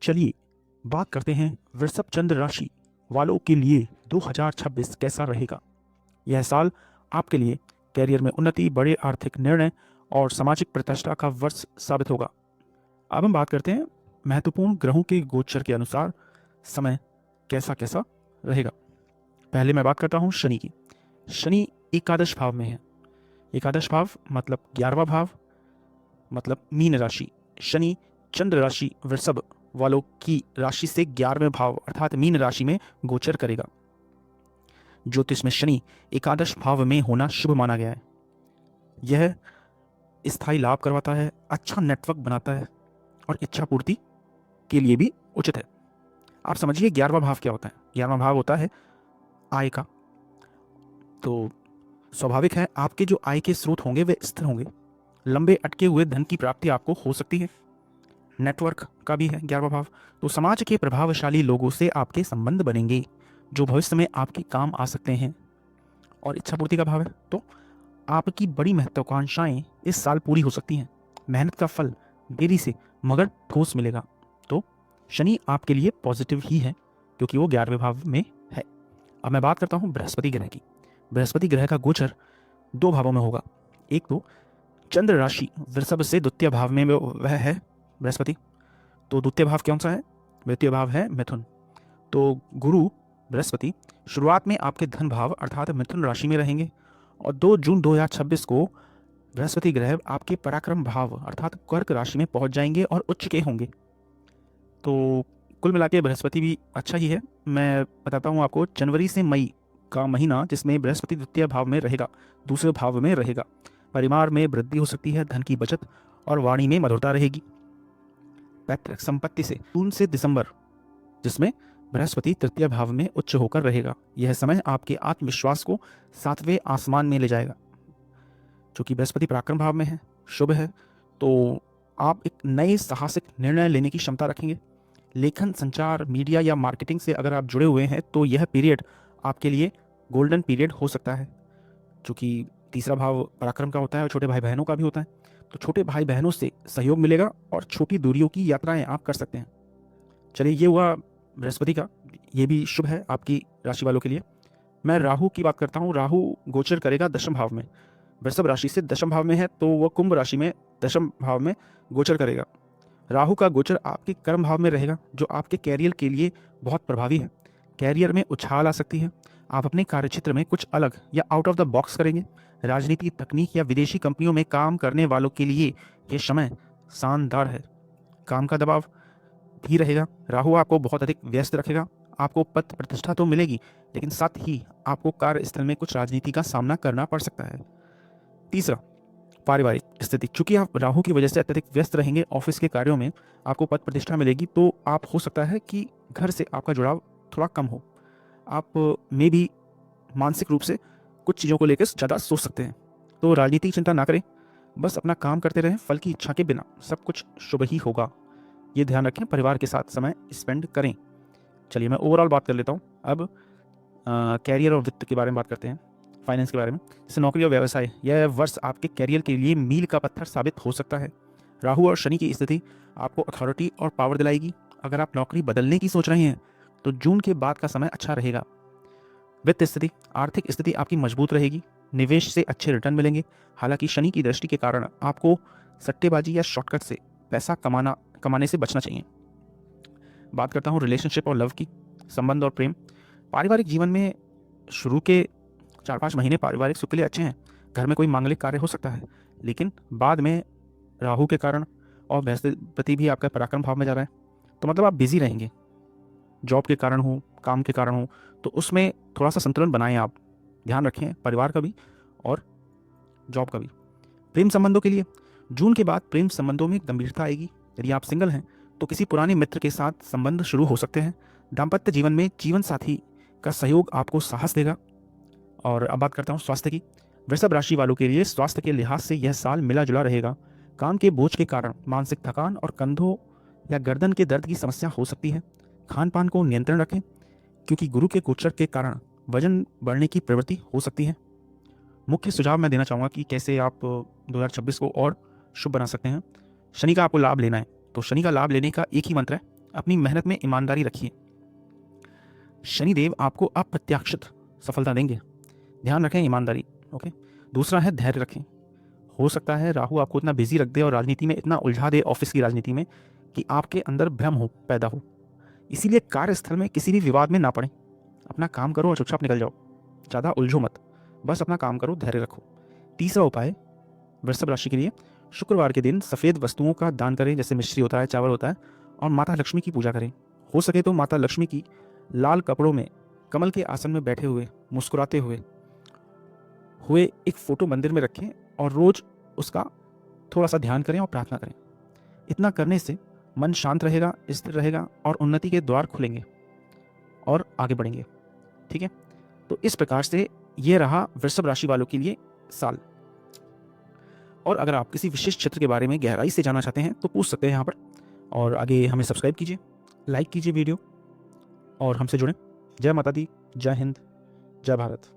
चलिए बात करते हैं वृषभ चंद्र राशि वालों के लिए 2026 कैसा रहेगा। यह साल आपके लिए कैरियर में उन्नति, बड़े आर्थिक निर्णय और सामाजिक प्रतिष्ठा का वर्ष साबित होगा। अब हम बात करते हैं महत्वपूर्ण ग्रहों के गोचर के अनुसार समय कैसा कैसा रहेगा। पहले मैं बात करता हूँ शनि की। शनि एकादश भाव में है। एकादश भाव मतलब 11वां भाव, मतलब मीन राशि। शनि चंद्र राशि वृषभ वालों की राशि से 11वें भाव अर्थात मीन राशि में गोचर करेगा। ज्योतिष में शनि एकादश भाव में होना शुभ माना गया है। यह स्थायी लाभ करवाता है, अच्छा नेटवर्क बनाता है और इच्छा पूर्ति के लिए भी उचित है। आप समझिए 11वां भाव क्या होता है। 11वां भाव होता है आय का। तो स्वाभाविक है आपके जो आय के स्रोत होंगे वे स्थिर होंगे। लंबे अटके हुए धन की प्राप्ति आपको हो सकती है। नेटवर्क का भी है 11वां भाव। तो समाज के प्रभावशाली लोगों से आपके संबंध बनेंगे जो भविष्य में आपके काम आ सकते हैं। और इच्छा पूर्ति का भाव है तो आपकी बड़ी महत्वाकांक्षाएं इस साल पूरी हो सकती हैं। मेहनत का फल देरी से मगर ठोस मिलेगा। तो शनि आपके लिए पॉजिटिव ही है क्योंकि वो 11वें भाव में है। अब मैं बात करता हूँ बृहस्पति ग्रह की। बृहस्पति ग्रह का गोचर 2 भावों में होगा। एक तो चंद्र राशि वृषभ से द्वितीय भाव में वह है बृहस्पति। तो द्वितीय भाव कौन सा है? द्वितीय भाव है मिथुन। तो गुरु बृहस्पति शुरुआत में आपके धन भाव अर्थात मिथुन राशि में रहेंगे और 2 जून 2026 को बृहस्पति ग्रह आपके पराक्रम भाव अर्थात कर्क राशि में पहुंच जाएंगे और उच्च के होंगे। तो कुल मिला के बृहस्पति भी अच्छा ही है। मैं बताता हूँ आपको, जनवरी से मई का महीना जिसमें बृहस्पति द्वितीय भाव में रहेगा, दूसरे भाव में रहेगा, परिवार में वृद्धि हो सकती है, धन की बचत और वाणी में मधुरता रहेगी। पैतृक संपत्ति से जून से दिसंबर जिसमें बृहस्पति तृतीय भाव में उच्च होकर रहेगा। यह समय आपके आत्मविश्वास को 7वें आसमान में ले जाएगा। चूंकि बृहस्पति पराक्रम भाव में है, शुभ है, तो आप एक नए साहसिक निर्णय लेने की क्षमता रखेंगे। लेखन, संचार, मीडिया या मार्केटिंग से अगर आप जुड़े हुए हैं तो यह पीरियड आपके लिए गोल्डन पीरियड हो सकता है। चूंकि तीसरा भाव पराक्रम का होता है और छोटे भाई बहनों का भी होता है, तो छोटे भाई बहनों से सहयोग मिलेगा और छोटी दूरियों की यात्राएं आप कर सकते हैं। चलिए, ये हुआ बृहस्पति का, ये भी शुभ है आपकी राशि वालों के लिए। मैं राहु की बात करता हूँ। राहु गोचर करेगा दशम भाव में। वृषभ राशि से दशम भाव में है तो वह कुंभ राशि में दशम भाव में गोचर करेगा। राहु का गोचर आपके कर्म भाव में रहेगा जो आपके कैरियर के लिए बहुत प्रभावी है। कैरियर में उछाल आ सकती है। आप अपने कार्यक्षेत्र में कुछ अलग या आउट ऑफ द बॉक्स करेंगे। राजनीति, तकनीक या विदेशी कंपनियों में काम करने वालों के लिए यह समय शानदार है। काम का दबाव भी रहेगा। राहु आपको बहुत अधिक व्यस्त रखेगा। आपको पद प्रतिष्ठा तो मिलेगी लेकिन साथ ही आपको कार्यस्थल में कुछ राजनीति का सामना करना पड़ सकता है। तीसरा, पारिवारिक स्थिति। चूंकि आप राहु की वजह से अत्यधिक व्यस्त रहेंगे ऑफिस के कार्यों में, आपको पद प्रतिष्ठा मिलेगी तो आप हो सकता है कि घर से आपका जुड़ाव थोड़ा कम हो। आप में भी मानसिक रूप से कुछ चीज़ों को लेकर ज़्यादा सोच सकते हैं। तो राजनीति की चिंता ना करें, बस अपना काम करते रहें। फल की इच्छा के बिना सब कुछ शुभ ही होगा, ये ध्यान रखें। परिवार के साथ समय स्पेंड करें। चलिए, मैं ओवरऑल बात कर लेता हूँ। अब कैरियर और वित्त के बारे में बात करते हैं, फाइनेंस के बारे में। जैसे नौकरी और व्यवसाय, यह वर्ष आपके कैरियर के लिए मील का पत्थर साबित हो सकता है। राहु और शनि की स्थिति आपको अथॉरिटी और पावर दिलाएगी। अगर आप नौकरी बदलने की सोच रहे हैं तो जून के बाद का समय अच्छा रहेगा। वित्त स्थिति, आर्थिक स्थिति आपकी मजबूत रहेगी। निवेश से अच्छे रिटर्न मिलेंगे। हालांकि शनि की दृष्टि के कारण आपको सट्टेबाजी या शॉर्टकट से पैसा कमाने से बचना चाहिए। बात करता हूँ रिलेशनशिप और लव की, संबंध और प्रेम। पारिवारिक जीवन में शुरू के 4-5 महीने पारिवारिक सुख के लिए अच्छे हैं। घर में कोई मांगलिक कार्य हो सकता है, लेकिन बाद में राहु के कारण और बृहस्पति भी आपका पराक्रम भाव में जा रहा है, तो मतलब आप बिजी रहेंगे। जॉब के कारण हो, काम के कारण हो, तो उसमें थोड़ा सा संतुलन बनाएं। आप ध्यान रखें परिवार का भी और जॉब का भी। प्रेम संबंधों के लिए जून के बाद प्रेम संबंधों में गंभीरता आएगी। यदि आप सिंगल हैं तो किसी पुराने मित्र के साथ संबंध शुरू हो सकते हैं। दाम्पत्य जीवन में जीवन साथी का सहयोग आपको साहस देगा। और अब बात करता हूँ स्वास्थ्य की। वृषभ राशि वालों के लिए स्वास्थ्य के लिहाज से यह साल मिला जुला रहेगा। काम के बोझ के कारण मानसिक थकान और कंधों या गर्दन के दर्द की समस्या हो सकती है। खान पान को नियंत्रण रखें क्योंकि गुरु के गोचर के कारण वजन बढ़ने की प्रवृत्ति हो सकती है। मुख्य सुझाव मैं देना चाहूँगा कि कैसे आप 2026 को और शुभ बना सकते हैं। शनि का आपको लाभ लेना है तो शनि का लाभ लेने का एक ही मंत्र है, अपनी मेहनत में ईमानदारी रखिए। शनिदेव आपको अप्रत्याशित सफलता देंगे, ध्यान रखें ईमानदारी। ओके। दूसरा है धैर्य रखें। हो सकता है राहु आपको इतना बिजी रख दे और राजनीति में इतना उलझा दे, ऑफिस की राजनीति में, कि आपके अंदर भ्रम हो पैदा हो। इसीलिए कार्यस्थल में किसी भी विवाद में ना पड़े, अपना काम करो और चुपचाप निकल जाओ, ज़्यादा उलझो मत, बस अपना काम करो, धैर्य रखो। तीसरा उपाय वृषभ राशि के लिए, शुक्रवार के दिन सफ़ेद वस्तुओं का दान करें, जैसे मिश्री होता है, चावल होता है, और माता लक्ष्मी की पूजा करें। हो सके तो माता लक्ष्मी की लाल कपड़ों में कमल के आसन में बैठे हुए मुस्कुराते हुए एक फोटो मंदिर में रखें और रोज उसका थोड़ा सा ध्यान करें और प्रार्थना करें। इतना करने से मन शांत रहेगा, स्थिर रहेगा और उन्नति के द्वार खुलेंगे और आगे बढ़ेंगे। ठीक है, तो इस प्रकार से ये रहा वृषभ राशि वालों के लिए साल। और अगर आप किसी विशेष क्षेत्र के बारे में गहराई से जानना चाहते हैं तो पूछ सकते हैं यहाँ पर, और आगे हमें सब्सक्राइब कीजिए, लाइक कीजिए वीडियो और हमसे जुड़ें। जय माता दी, जय हिंद, जय भारत।